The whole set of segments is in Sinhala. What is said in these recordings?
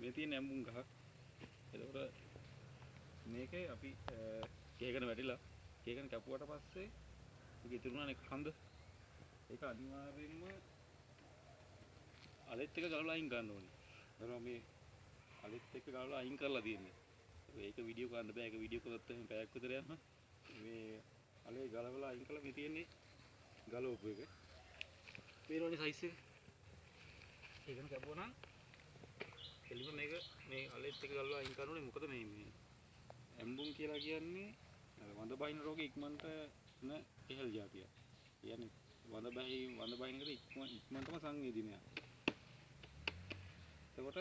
මේ තියෙන ඇඹුම් ගහක්. එතකොට මේකේ අපි කේකන වැටිලා කේකන කැපුවට පස්සේ මේක ඉතුරුනානේ කඳ. ඒක අනිවාර්යයෙන්ම අලෙත් එක ගලවලා අයින් කරන්න ඕනේ. ඒතර මේ අලෙත් එක ගලවලා අයින් කරලා තියෙන්නේ. ඒක වීඩියෝ කරන්න බෑ. ඒක වීඩියෝ කරොත් එහෙනම් පැයක් විතර යනවා. මේ අලේ ගලවලා අයින් කළා මේ තියෙන්නේ ගලවපු එක. පේනවනේ සයිස් එක. ඒකන කැපුවා නම් එළිම මේක මේ අලෙත් එක ගලවලා අයින් කරනෝනේ. මොකද මේ ඇම්බුම් කියලා කියන්නේ වඳ බහින රෝගේ ඉක්මනට එන ඉහළ જાතිය. කියන්නේ වඳ බහිනකට ඉක්මනටම සංවේදීනය. එතකොට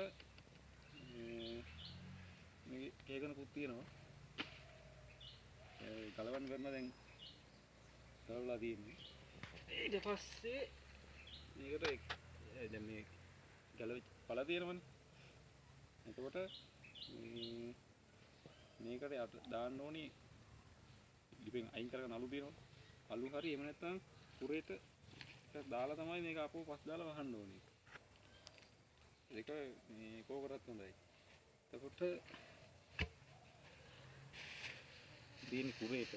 මේ කේකනකුත් තියෙනවා. ගලවන්න කරන දැන් ගලවලා තියෙන්නේ. ඊට පස්සේ මේකට දැන් මේ ගලවෙච්ච පළ තියෙනවනේ. එතකොට මේකට යට දාන්න ඕනි ඉතින් අයින් කරගෙන අලු තියෙනවා. අලු හරි එහෙම නැත්නම් කුරේට දාලා තමයි මේක අපෝ පස් දාලා වහන්න ඕනේ. ඒක මේ කෝකටත් හොඳයි. එතකොට දීන කුරේට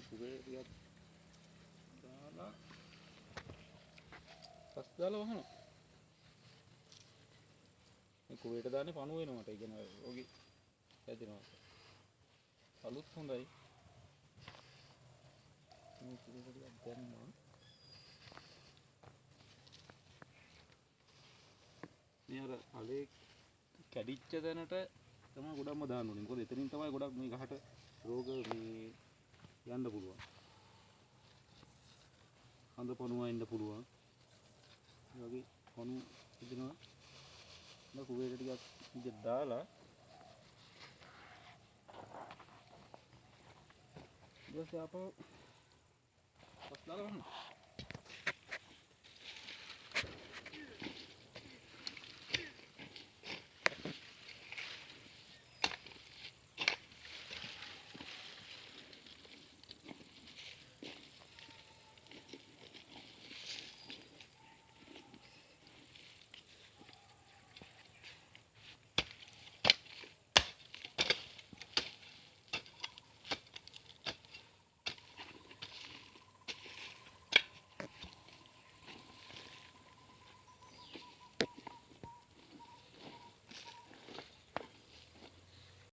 කුරේ ටිකක් දාලා පස් දාලා වහනවා. මේ කුරේට දාන්නේ පණුව වෙනවට. ඒ කියන්නේ ඔගේ හැදෙනවා. අලුත් හොඳයි. මේ කුරේට ටිකක් දැම්මා. මේ අර අලේ කැඩිච්ච තැනට තමයි ගොඩක්ම දාන්න ඕනේ. මොකද එතනින් තමයි ගොඩක් මේ ගහට රෝග මේ යන්න පුළුවන්. හඳ පණුව එන්න පුළුවන්. ඒ වගේ පණු ඉදෙනවා. නේද කුවේට ටිකක් ඉඳ දාලා ඊට පස්සේ අපෝ පස් දාලා වහන්න.